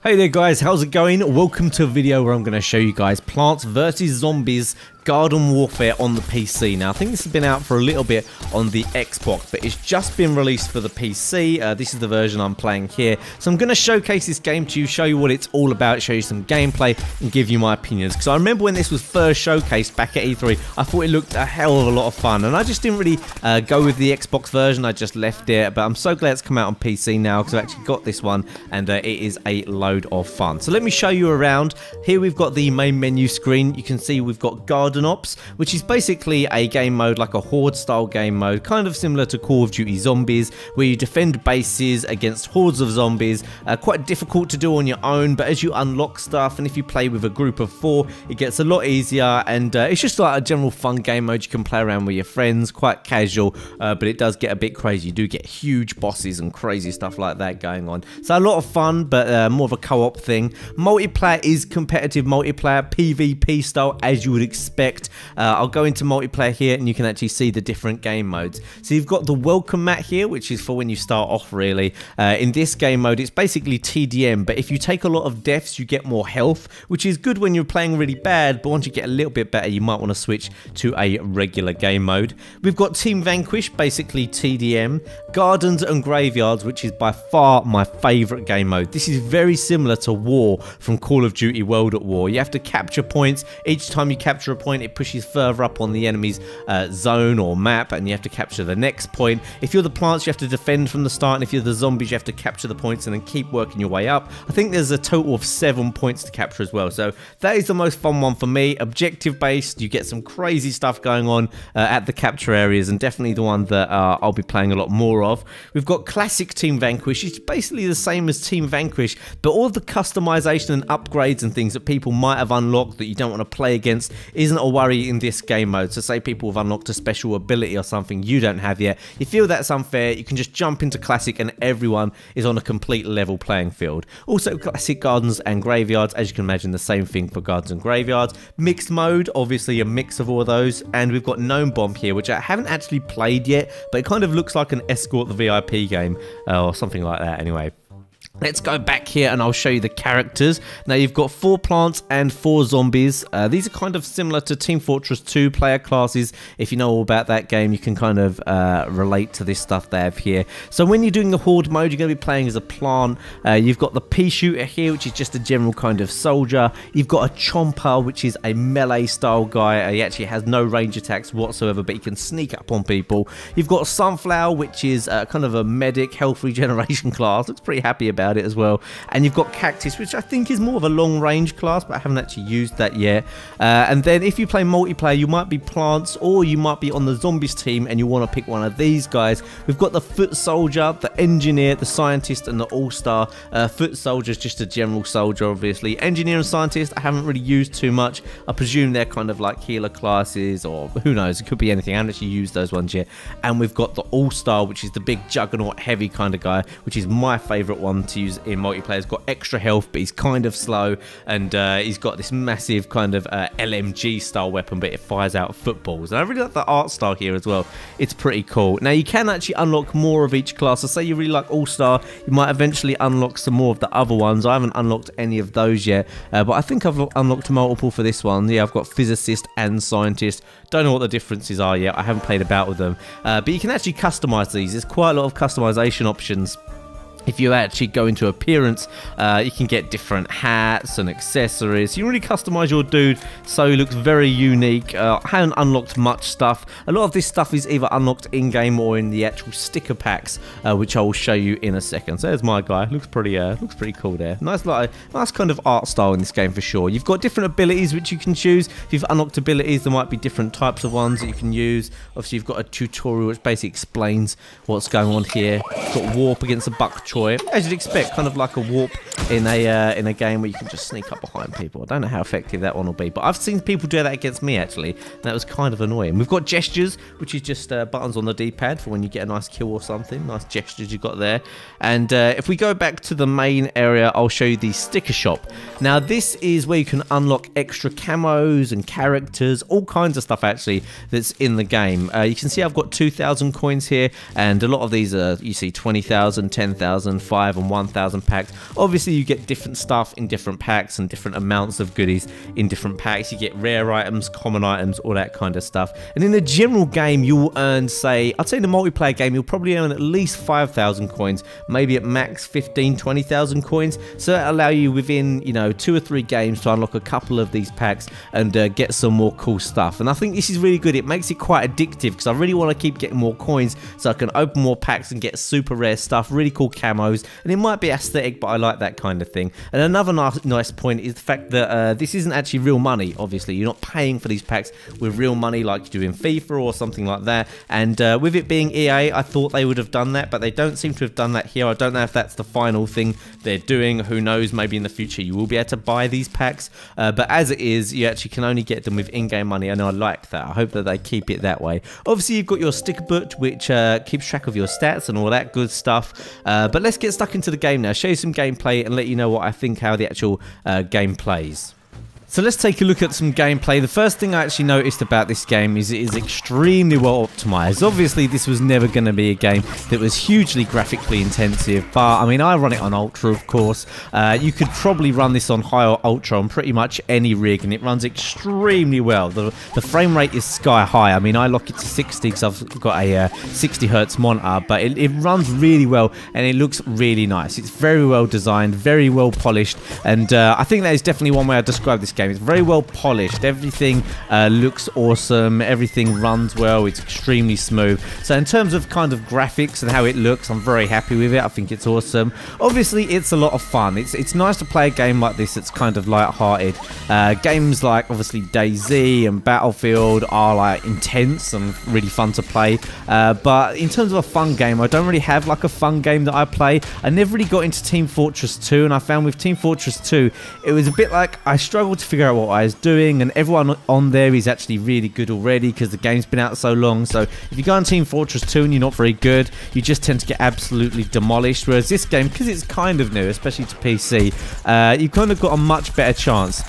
Hey there guys, how's it going? Welcome to a video where I'm going to show you guys Plants vs Zombies Garden Warfare on the PC. Now I think this has been out for a little bit on the Xbox, but it's just been released for the PC. This is the version I'm playing here. So I'm going to showcase this game to you, show you what it's all about, show you some gameplay and give you my opinions. Because I remember when this was first showcased back at E3, I thought it looked a hell of a lot of fun. And I just didn't really go with the Xbox version, I just left it. But I'm so glad it's come out on PC now because I've actually got this one and it is a load of fun. So let me show you around. Here we've got the main menu screen. You can see we've got Garden Ops, which is basically a game mode like a horde style game mode, kind of similar to Call of Duty Zombies, where you defend bases against hordes of zombies. Quite difficult to do on your own, but as you unlock stuff and if you play with a group of 4, it gets a lot easier, and it's just like a general fun game mode. You can play around with your friends, quite casual, but it does get a bit crazy. You do get huge bosses and crazy stuff like that going on. So a lot of fun, but more of a co-op thing. Multiplayer is competitive multiplayer, PvP style, as you would expect. I'll go into multiplayer here and you can actually see the different game modes. So you've got the welcome mat here, which is for when you start off really. In this game mode it's basically TDM, but if you take a lot of deaths you get more health, which is good when you're playing really bad, but once you get a little bit better you might want to switch to a regular game mode. We've got Team Vanquish, basically TDM, Gardens and Graveyards, which is by far my favourite game mode. This is very similar to War from Call of Duty World at War. You have to capture points. Each time you capture a point it pushes further up on the enemy's zone or map, and you have to capture the next point. If you're the plants you have to defend from the start, and if you're the zombies you have to capture the points and then keep working your way up. I think there's a total of 7 points to capture as well, so that is the most fun one for me. Objective based, you get some crazy stuff going on at the capture areas, and definitely the one that I'll be playing a lot more of. We've got classic Team Vanquish. It's basically the same as Team Vanquish, but all of the customization and upgrades and things that people might have unlocked that you don't want to play against isn't a worry in this game mode. So say people have unlocked a special ability or something you don't have yet, you feel that's unfair, you can just jump into classic and everyone is on a complete level playing field. Also classic Gardens and Graveyards, as you can imagine the same thing for Gardens and Graveyards. Mixed mode, obviously a mix of all of those, and we've got Gnome Bomb here, which I haven't actually played yet, but it kind of looks like an Escort the VIP game or something like that anyway. Let's go back here and I'll show you the characters. Now you've got 4 plants and 4 zombies. These are kind of similar to Team Fortress 2 player classes. If you know all about that game, you can kind of relate to this stuff they have here. So when you're doing the horde mode, you're going to be playing as a plant. You've got the pea shooter here, which is just a general kind of soldier. You've got a chomper, which is a melee style guy. He actually has no range attacks whatsoever, but he can sneak up on people. You've got sunflower, which is kind of a medic, health regeneration class. Looks pretty happy about it as well. And you've got cactus, which I think is more of a long range class, but I haven't actually used that yet. And then if you play multiplayer, you might be plants or you might be on the zombies team and you want to pick one of these guys. We've got the foot soldier, the engineer, the scientist and the all-star. Foot soldier is just a general soldier obviously. Engineer and scientist I haven't really used too much. I presume they're kind of like healer classes, or who knows, it could be anything. I haven't actually used those ones yet. And we've got the all-star, which is the big juggernaut heavy kind of guy, which is my favorite one to use in multiplayer. He's got extra health, but he's kind of slow, and he's got this massive kind of LMG style weapon, but it fires out footballs. And I really like the art style here as well. It's pretty cool. Now you can actually unlock more of each class. So say you really like all-star, you might eventually unlock some more of the other ones. I haven't unlocked any of those yet, but I think I've unlocked multiple for this one. Yeah, I've got physicist and scientist. Don't know what the differences are yet. I haven't played about with them, but you can actually customize these. There's quite a lot of customization options. If you actually go into appearance, you can get different hats and accessories. You can really customize your dude so he looks very unique. I haven't unlocked much stuff. A lot of this stuff is either unlocked in-game or in the actual sticker packs, which I will show you in a second. So there's my guy. Looks pretty cool there. Nice kind of art style in this game for sure. You've got different abilities which you can choose. If you've unlocked abilities, there might be different types of ones that you can use. Obviously, you've got a tutorial which basically explains what's going on here. You've got warp against a buck choice. As you'd expect, kind of like a warp in a game where you can just sneak up behind people. I don't know how effective that one will be, but I've seen people do that against me actually, and that was kind of annoying. We've got gestures, which is just buttons on the D-pad for when you get a nice kill or something. Nice gestures you got there. And if we go back to the main area, I'll show you the sticker shop. Now this is where you can unlock extra camos and characters, all kinds of stuff actually that's in the game. You can see I've got 2,000 coins here, and a lot of these are, you see, 20,000, 10,000. 1000, 5 and 1000 packs. Obviously you get different stuff in different packs and different amounts of goodies in different packs. You get rare items, common items, all that kind of stuff. And in the general game you will earn, say, I'd say in the multiplayer game you'll probably earn at least 5,000 coins, maybe at max 15, 20,000 coins. So that'll allow you within, you know, 2 or 3 games to unlock a couple of these packs and get some more cool stuff. And I think this is really good. It makes it quite addictive because I really want to keep getting more coins so I can open more packs and get super rare stuff, really cool camos. And it might be aesthetic, but I like that kind of thing. And another nice point is the fact that this isn't actually real money. Obviously you're not paying for these packs with real money like you do in FIFA or something like that. And with it being EA, I thought they would have done that, but they don't seem to have done that here. I don't know if that's the final thing they're doing. Who knows, maybe in the future you will be able to buy these packs, but as it is, you actually can only get them with in-game money, and I like that. I hope that they keep it that way. Obviously you've got your sticker book, which keeps track of your stats and all that good stuff, but let's get stuck into the game now, show you some gameplay and let you know what I think how the actual game plays. So let's take a look at some gameplay. The first thing I actually noticed about this game is it is extremely well optimized. Obviously this was never going to be a game that was hugely graphically intensive, but I mean I run it on Ultra, of course. You could probably run this on high or Ultra on pretty much any rig and it runs extremely well. The frame rate is sky high. I mean I lock it to 60 because I've got a 60 Hz monitor, but it runs really well and it looks really nice. It's very well designed, very well polished, and I think that is definitely one way I describe this game. It's very well polished. Everything looks awesome. Everything runs well. It's extremely smooth. So in terms of kind of graphics and how it looks, I'm very happy with it. I think it's awesome. Obviously, it's a lot of fun. It's nice to play a game like this. It's kind of light-hearted. Games like obviously DayZ and Battlefield are like intense and really fun to play. But in terms of a fun game, I don't really have like a fun game that I play. I never really got into Team Fortress 2, and I found with Team Fortress 2, it was a bit like I struggled to figure out what I was doing, and everyone on there is actually really good already because the game's been out so long. So if you go on Team Fortress 2 and you're not very good, you just tend to get absolutely demolished. Whereas this game, because it's kind of new, especially to PC, you've kind of got a much better chance.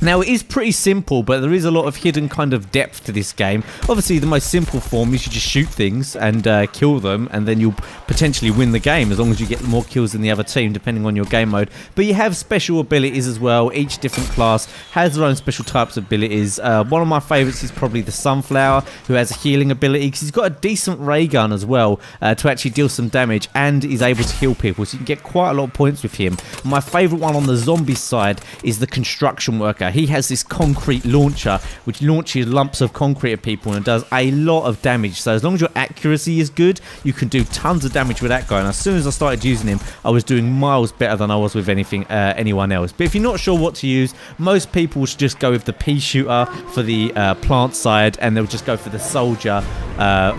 Now, it is pretty simple, but there is a lot of hidden kind of depth to this game. Obviously, the most simple form is you just shoot things and kill them, and then you'll potentially win the game as long as you get more kills than the other team, depending on your game mode. But you have special abilities as well. Each different class has their own special types of abilities. One of my favourites is probably the Sunflower, who has a healing ability, because he's got a decent ray gun as well to actually deal some damage, and is able to heal people, so you can get quite a lot of points with him. My favourite one on the zombie side is the Construction Worker. He has this concrete launcher which launches lumps of concrete at people and does a lot of damage. So as long as your accuracy is good, you can do tons of damage with that guy. And as soon as I started using him, I was doing miles better than I was with anyone else. But if you're not sure what to use, most people should just go with the pea shooter for the plant side, and they'll just go for the soldier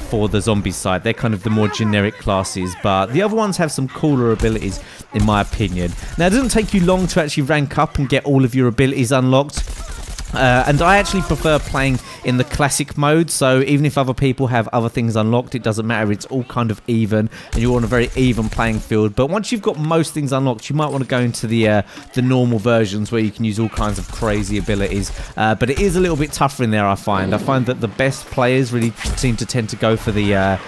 for the zombie side. They're kind of the more generic classes, but the other ones have some cooler abilities in my opinion. Now, it doesn't take you long to actually rank up and get all of your abilities unlocked. And I actually prefer playing in the classic mode, so even if other people have other things unlocked, it doesn't matter. It's all kind of even, and you're on a very even playing field. But once you've got most things unlocked, you might want to go into the normal versions where you can use all kinds of crazy abilities. But it is a little bit tougher in there, I find. I find that the best players really seem to tend to go for the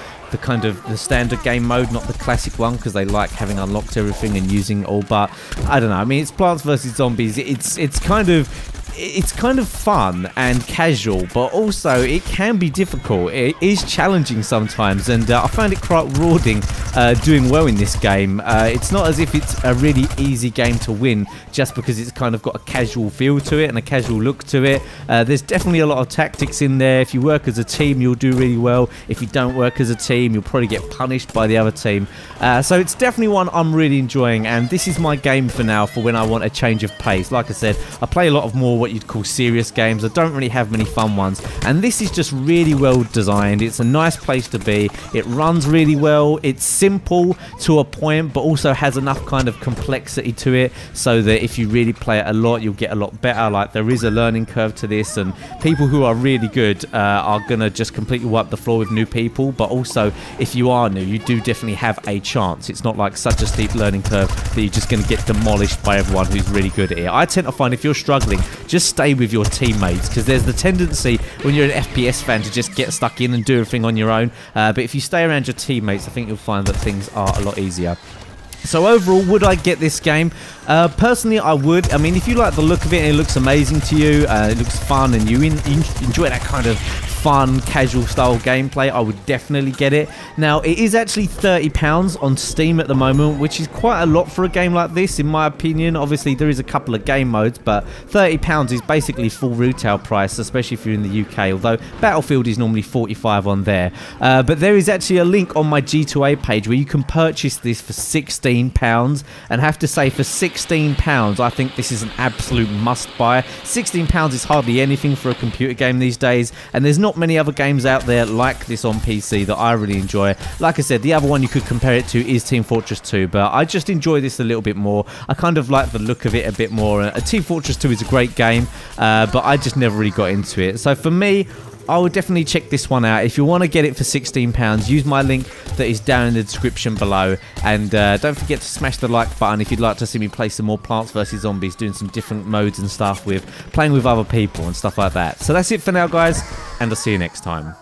kind of the standard game mode, not the classic one, because they like having unlocked everything and using it all. But I don't know, I mean, it's Plants vs Zombies. It's kind of fun and casual, but also it can be difficult. It is challenging sometimes, and I find it quite rewarding doing well in this game. It's not as if it's a really easy game to win just because it's kind of got a casual feel to it and a casual look to it. There's definitely a lot of tactics in there. If you work as a team, you'll do really well. If you don't work as a team, you'll probably get punished by the other team. So it's definitely one I'm really enjoying, and this is my game for now for when I want a change of pace. Like I said, I play a lot of more what you'd call serious games. I don't really have many fun ones, and this is just really well designed. It's a nice place to be. It runs really well. It's simple to a point, but also has enough kind of complexity to it so that if you really play it a lot, you'll get a lot better. Like, there is a learning curve to this, and people who are really good are gonna just completely wipe the floor with new people. But also, if you are new, you do definitely have a chance. It's not like such a steep learning curve that you're just gonna get demolished by everyone who's really good at it. I tend to find if you're struggling, just stay with your teammates, because there's the tendency when you're an FPS fan to just get stuck in and do everything on your own. But if you stay around your teammates, I think you'll find that things are a lot easier. So overall, would I get this game? Personally, I would. I mean, if you like the look of it and it looks amazing to you, it looks fun, and you enjoy that kind of fun, casual style gameplay, I would definitely get it. Now, it is actually £30 on Steam at the moment, which is quite a lot for a game like this, in my opinion. Obviously, there is a couple of game modes, but £30 is basically full retail price, especially if you're in the UK, although Battlefield is normally 45 on there. But there is actually a link on my G2A page where you can purchase this for £16, and have to say, for £16, I think this is an absolute must buy. £16 is hardly anything for a computer game these days, and there's not many other games out there like this on PC that I really enjoy. Like I said, the other one you could compare it to is Team Fortress 2, but I just enjoy this a little bit more. I kind of like the look of it a bit more. Team Fortress 2 is a great game, but I just never really got into it. So for me, I would definitely check this one out. If you want to get it for £16, use my link that is down in the description below. And don't forget to smash the like button if you'd like to see me play some more Plants vs Zombies, doing some different modes and stuff, with playing with other people and stuff like that. So that's it for now, guys, and I'll see you next time.